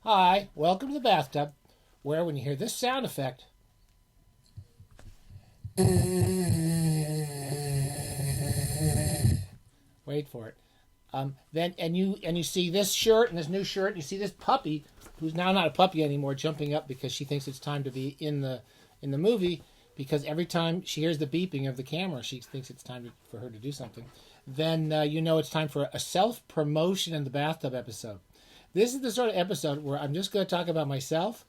Hi, welcome to the bathtub, where when you hear this sound effect, wait for it. Then and you see this shirt and this new shirt, and you see this puppy, who's now not a puppy anymore, jumping up because she thinks it's time to be in the movie. Because every time she hears the beeping of the camera, she thinks it's time for her to do something. Then you know it's time for a self promotion in the bathtub episode. This is the sort of episode where I'm just going to talk about myself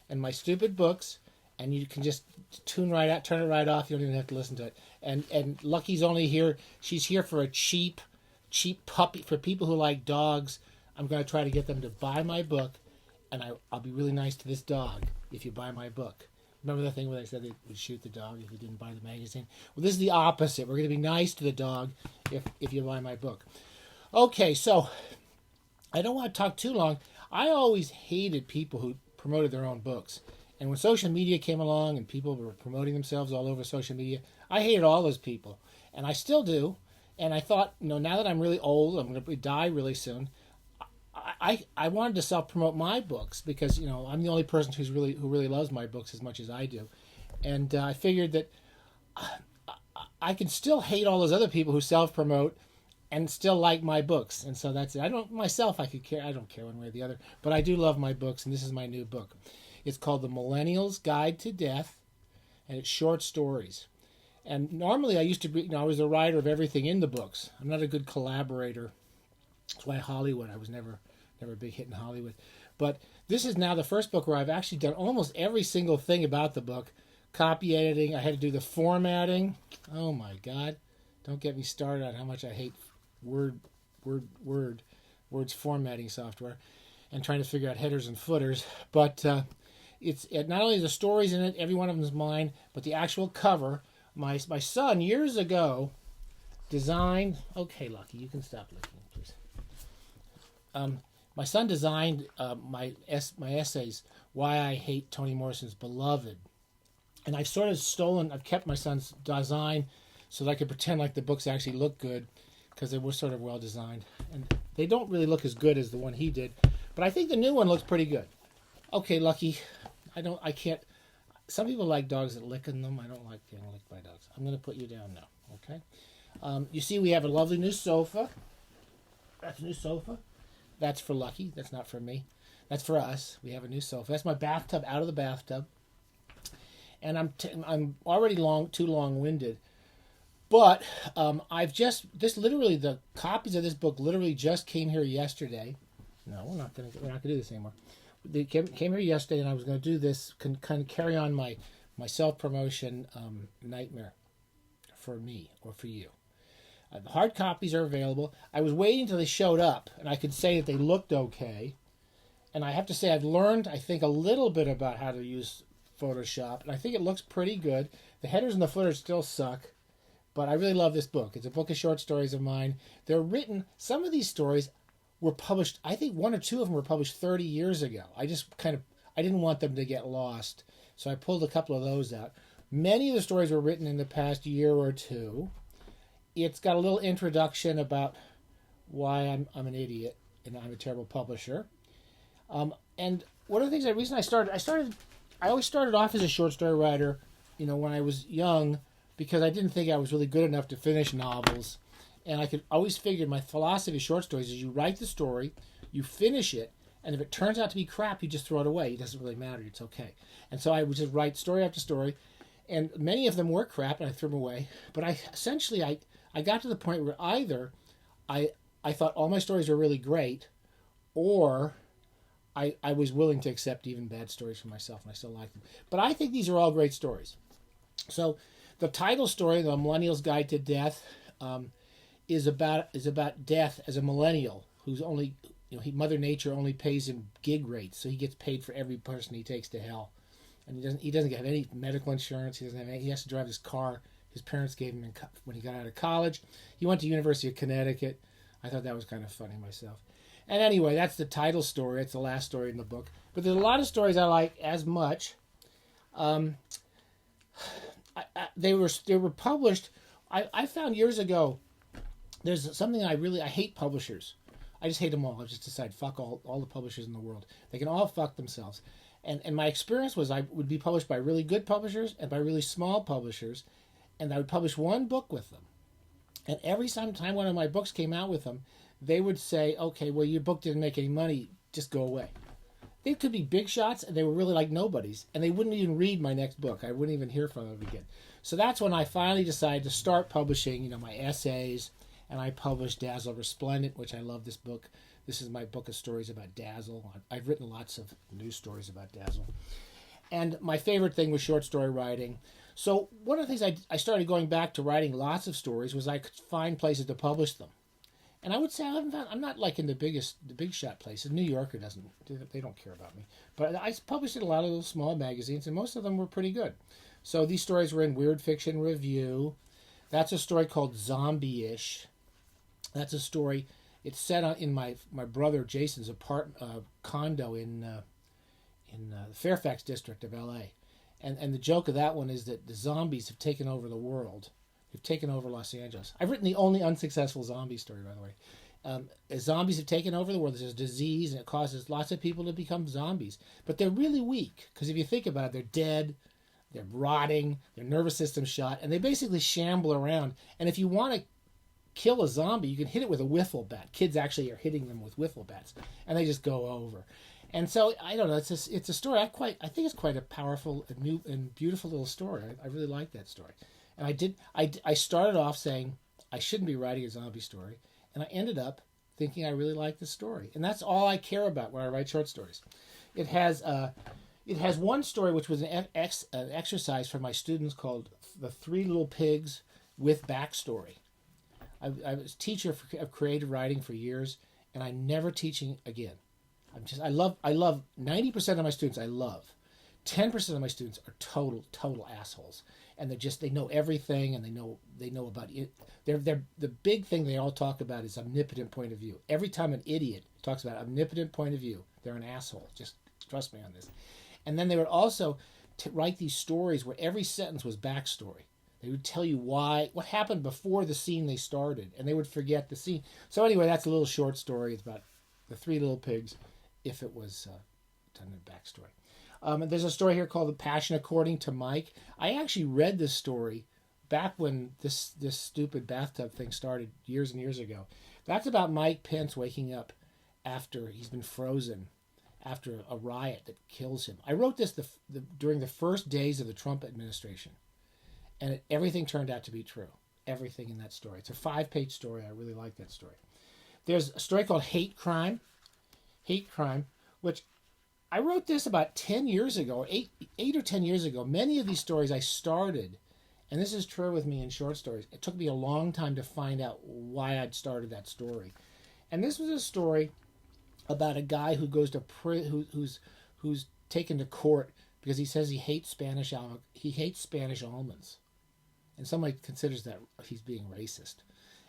and my stupid books, and you can just tune right out, turn it right off. You don't even have to listen to it. And Lucky's only here. She's here for a cheap puppy for people who like dogs. I'm going to try to get them to buy my book, and I'll be really nice to this dog if you buy my book. Remember the thing where they said they would shoot the dog if you didn't buy the magazine? Well, this is the opposite. We're going to be nice to the dog if you buy my book. Okay, so I don't want to talk too long. I always hated people who promoted their own books. And when social media came along and people were promoting themselves all over social media, I hated all those people. And I still do. And I thought, now that I'm really old, I'm going to die really soon. I wanted to self-promote my books because, I'm the only person who really loves my books as much as I do. And I figured that I can still hate all those other people who self-promote and still like my books. And so that's it. I don't care one way or the other, but I do love my books, and this is my new book. It's called The Millennial's Guide to Death, and it's short stories. And normally I used to be, I was the writer of everything in the books. I'm not a good collaborator. That's why Hollywood, I was never a big hit in Hollywood. But this is now the first book where I've actually done almost every single thing about the book. Copy editing, I had to do the formatting. Oh my God. Don't get me started on how much I hate words formatting software and trying to figure out headers and footers. But it's not only the stories in it, every one of them is mine, but the actual cover. My son years ago designed. Okay, Lucky, you can stop licking, please. My son designed my essays, Why I Hate Toni Morrison's Beloved. And I've kept my son's design so that I could pretend like the books actually look good because they were sort of well designed. And they don't really look as good as the one he did, but I think the new one looks pretty good. Okay, Lucky, I can't. Some people like dogs that lick in them. I don't like getting licked by dogs. I'm going to put you down now, okay? You see we have a lovely new sofa. That's a new sofa. That's for Lucky. That's not for me. That's for us. We have a new sofa. That's my bathtub out of the bathtub. And I'm already too long-winded. But the copies of this book literally just came here yesterday. No, we're not gonna do this anymore. They came here yesterday, and I was going to do this, kind of carry on my self-promotion nightmare for me or for you. The hard copies are available. I was waiting until they showed up, and I could say that they looked okay. And I have to say I've learned, I think, a little bit about how to use Photoshop, and I think it looks pretty good. The headers and the footers still suck, but I really love this book. It's a book of short stories of mine. Some of these stories were published, I think one or two of them were published 30 years ago. I didn't want them to get lost, so I pulled a couple of those out. Many of the stories were written in the past year or two. It's got a little introduction about why I'm an idiot and I'm a terrible publisher. And one of the things, I always started off as a short story writer, when I was young, because I didn't think I was really good enough to finish novels. And I could always figure my philosophy of short stories is you write the story, you finish it, and if it turns out to be crap, you just throw it away. It doesn't really matter. It's okay. And so I would just write story after story, and many of them were crap, and I threw them away. But I got to the point where either I thought all my stories were really great, or I was willing to accept even bad stories for myself, and I still like them. But I think these are all great stories. So the title story, The Millennial's Guide to Death, is about death as a millennial who's only, Mother Nature only pays him gig rates, so he gets paid for every person he takes to hell, and he doesn't have any medical insurance. He has to drive his car his parents gave him when he got out of college. He went to University of Connecticut. I thought that was kind of funny myself. And anyway, that's the title story. It's the last story in the book. But there's a lot of stories I like as much. They were published. I found years ago. There's something I hate publishers. I just hate them all. I just decide, fuck all the publishers in the world. They can all fuck themselves. And my experience was I would be published by really good publishers and by really small publishers, and I would publish one book with them. And every time one of my books came out with them, they would say, okay, well, your book didn't make any money, just go away. They could be big shots, and they were really like nobodies, and they wouldn't even read my next book. I wouldn't even hear from them again. So that's when I finally decided to start publishing, my essays, and I published Dazzle Resplendent, which I love this book. This is my book of stories about Dazzle. I've written lots of news stories about Dazzle. And my favorite thing was short story writing. So one of the things I started going back to writing lots of stories was I could find places to publish them. And I would say I'm not like in the big shot places. New Yorker they don't care about me. But I published in a lot of those small magazines, and most of them were pretty good. So these stories were in Weird Fiction Review. That's a story called Zombie-ish. That's a story. It's set in my brother Jason's condo in the Fairfax district of L.A. And the joke of that one is that the zombies have taken over the world. They've taken over Los Angeles. I've written the only unsuccessful zombie story, by the way. Zombies have taken over the world. There's a disease, and it causes lots of people to become zombies. But they're really weak, because if you think about it, they're dead, they're rotting, their nervous system's shot, and they basically shamble around. And if you want to kill a zombie, you can hit it with a wiffle bat. Kids actually are hitting them with wiffle bats, and they just go over. And so I don't know. It's a story I think it's quite a powerful and new and beautiful little story. I really like that story. And I started off saying I shouldn't be writing a zombie story, and I ended up thinking I really like the story. And that's all I care about when I write short stories. It has one story which was an exercise for my students called The Three Little Pigs with Backstory. I was a teacher of creative writing for years, and I'm never teaching again. I love 90% of my students. I love 10% of my students are total assholes, and they know everything, and they know about it. The big thing they all talk about is omnipotent point of view. Every time an idiot talks about omnipotent point of view, they're an asshole. Just trust me on this. And then they would also write these stories where every sentence was backstory. They would tell you what happened before the scene they started, and they would forget the scene. So anyway, that's a little short story. It's about the Three Little Pigs, if it was done in backstory. And there's a story here called The Passion According to Mike. I actually read this story back when this stupid bathtub thing started years and years ago. That's about Mike Pence waking up after he's been frozen after a riot that kills him. I wrote this during the first days of the Trump administration, and everything turned out to be true. Everything in that story. It's a 5-page story. I really like that story. There's a story called Hate Crime, which I wrote this about 10 years ago, 8 or 10 years ago. Many of these stories I started, and this is true with me in short stories. It took me a long time to find out why I'd started that story. And this was a story about a guy who goes to who's taken to court because he says he hates Spanish almonds, and somebody considers that he's being racist.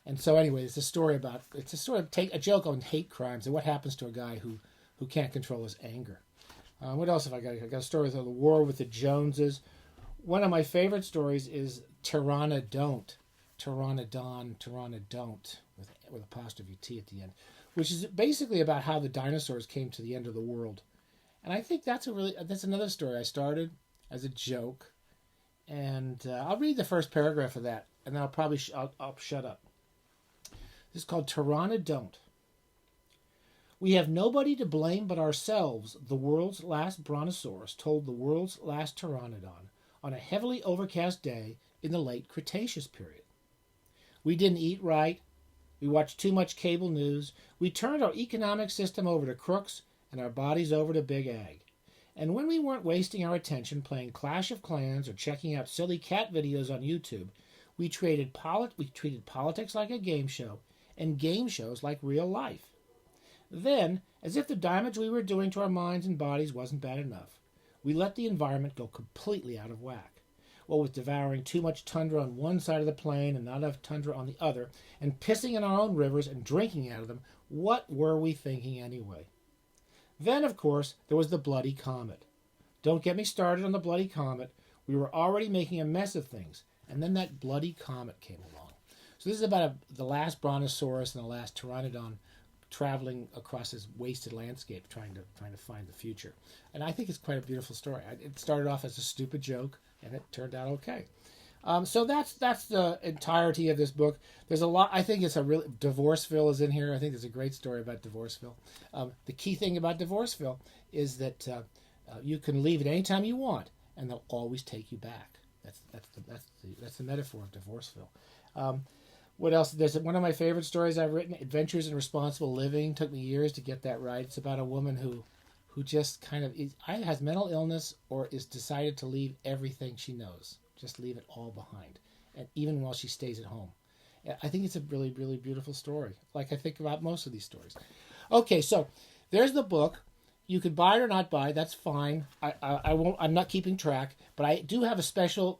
And so anyway, it's a story of take a joke on hate crimes and what happens to a guy who can't control his anger. What else have I got? I got a story of the war with the Joneses. One of my favorite stories is Pteranodont, with apostrophe T at the end, which is basically about how the dinosaurs came to the end of the world. And I think that's another story I started as a joke. And I'll read the first paragraph of that, and then I'll shut up. This is called Pteranodont. We have nobody to blame but ourselves, the world's last brontosaurus told the world's last pteranodon on a heavily overcast day in the late Cretaceous period. We didn't eat right. We watched too much cable news. We turned our economic system over to crooks and our bodies over to Big Ag. And when we weren't wasting our attention playing Clash of Clans or checking out silly cat videos on YouTube, we treated politics like a game show and game shows like real life. Then, as if the damage we were doing to our minds and bodies wasn't bad enough, we let the environment go completely out of whack. What with devouring too much tundra on one side of the plain and not enough tundra on the other, and pissing in our own rivers and drinking out of them, what were we thinking anyway? Then, of course, there was the bloody comet. Don't get me started on the bloody comet. We were already making a mess of things, and then that bloody comet came along. So this is about the last brontosaurus and the last pteranodon traveling across this wasted landscape, trying to find the future. And I think it's quite a beautiful story. It started off as a stupid joke, and it turned out okay. So that's the entirety of this book. There's a lot. I think it's a real Divorceville is in here. I think there's a great story about Divorceville. The key thing about Divorceville is that you can leave at any time you want, and they'll always take you back. That's the metaphor of Divorceville. What else? There's one of my favorite stories I've written, Adventures in Responsible Living. Took me years to get that right. It's about a woman who just kind of has mental illness or is decided to leave everything she knows. Just leave it all behind, and even while she stays at home. I think it's a really, really beautiful story, like I think about most of these stories. Okay, so there's the book. You could buy it or not buy. That's fine. I won't. I'm not keeping track, but I do have a special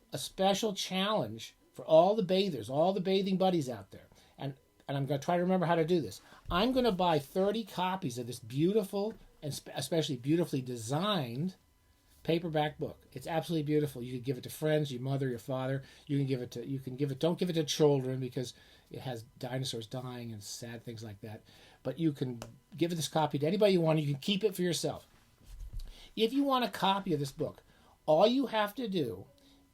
challenge for all the bathers, all the bathing buddies out there, and I'm going to try to remember how to do this. I'm going to buy 30 copies of this beautiful and especially beautifully designed paperback book. It's absolutely beautiful. You could give it to friends, your mother, your father. Don't give it to children because it has dinosaurs dying and sad things like that. But you can give this copy to anybody you want. You can keep it for yourself. If you want a copy of this book, all you have to do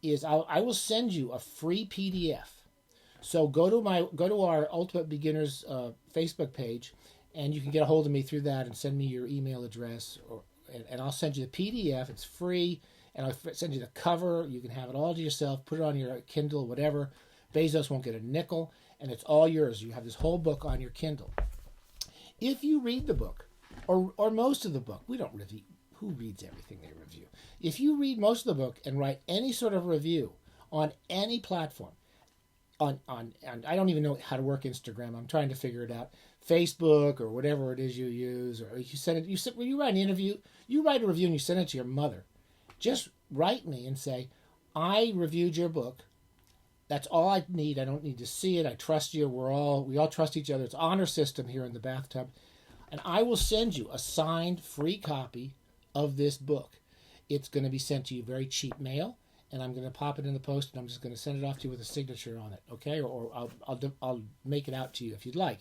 is I will send you a free PDF. So go to our Ultimate Beginners Facebook page, and you can get a hold of me through that and send me your email address and I'll send you the PDF. It's free, and I'll send you the cover. You can have it all to yourself. Put it on your Kindle, whatever. Bezos won't get a nickel, and it's all yours. You have this whole book on your Kindle. If you read the book, or most of the book, we don't review. Who reads everything they review? If you read most of the book and write any sort of review on any platform, on I don't even know how to work Instagram. I'm trying to figure it out. Facebook or whatever it is you use, or you send it. When you write an interview, you write a review and you send it to your mother. Just write me and say, I reviewed your book. That's all I need. I don't need to see it. I trust you. We all trust each other. It's honor system here in the Bathtub, and I will send you a signed free copy of this book. It's going to be sent to you very cheap mail, and I'm going to pop it in the post, and I'm just going to send it off to you with a signature on it, okay? Or I'll make it out to you if you'd like.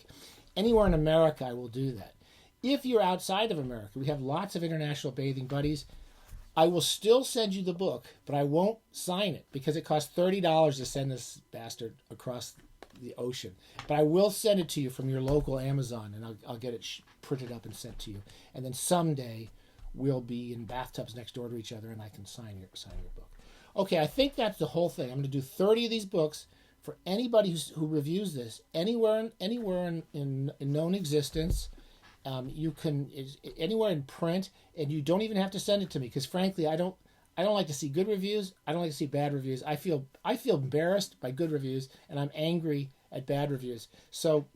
Anywhere in America, I will do that. If you're outside of America, we have lots of international bathing buddies. I will still send you the book, but I won't sign it because it costs $30 to send this bastard across the ocean. But I will send it to you from your local Amazon, and I'll get it printed up and sent to you. And then someday we'll be in bathtubs next door to each other, and I can sign your book. Okay, I think that's the whole thing. I'm going to do 30 of these books for anybody who reviews this anywhere in known existence. You can anywhere in print, and you don't even have to send it to me because frankly, I don't like to see good reviews. I don't like to see bad reviews. I feel embarrassed by good reviews, and I'm angry at bad reviews. So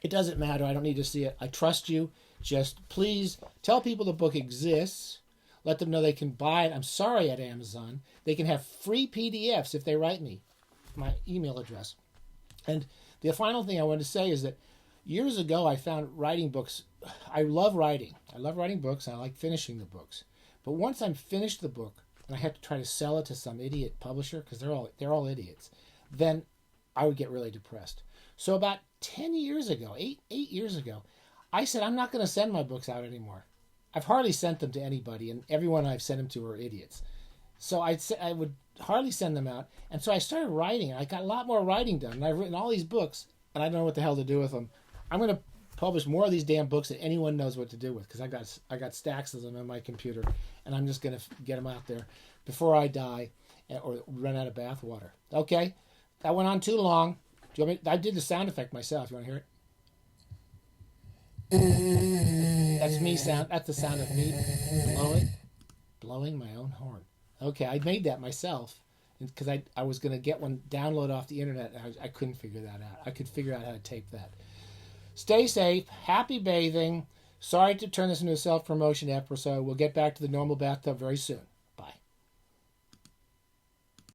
it doesn't matter. I don't need to see it. I trust you. Just please tell people the book exists. Let them know they can buy it. I'm sorry, at Amazon. They can have free PDFs if they write me my email address. And the final thing I wanted to say is that years ago I found writing books. I love writing. I love writing books. I like finishing the books. But once I'm finished the book and I have to try to sell it to some idiot publisher because they're all idiots, then I would get really depressed. So about 10 years ago, 8 years ago, I said I'm not going to send my books out anymore. I've hardly sent them to anybody, and everyone I've sent them to are idiots. So I would hardly send them out, and so I started writing, and I got a lot more writing done, and I've written all these books, and I don't know what the hell to do with them. I'm going to publish more of these damn books than anyone knows what to do with, because I got stacks of them on my computer, and I'm just going to get them out there before I die or run out of bath water. Okay? That went on too long. Do you want me? I did the sound effect myself. You want to hear it? That's me sound. That's the sound of me blowing my own horn. Okay, I made that myself because I was going to get one download off the internet. And I couldn't figure that out. I could figure out how to tape that. Stay safe. Happy bathing. Sorry to turn this into a self-promotion episode. We'll get back to the normal bathtub very soon.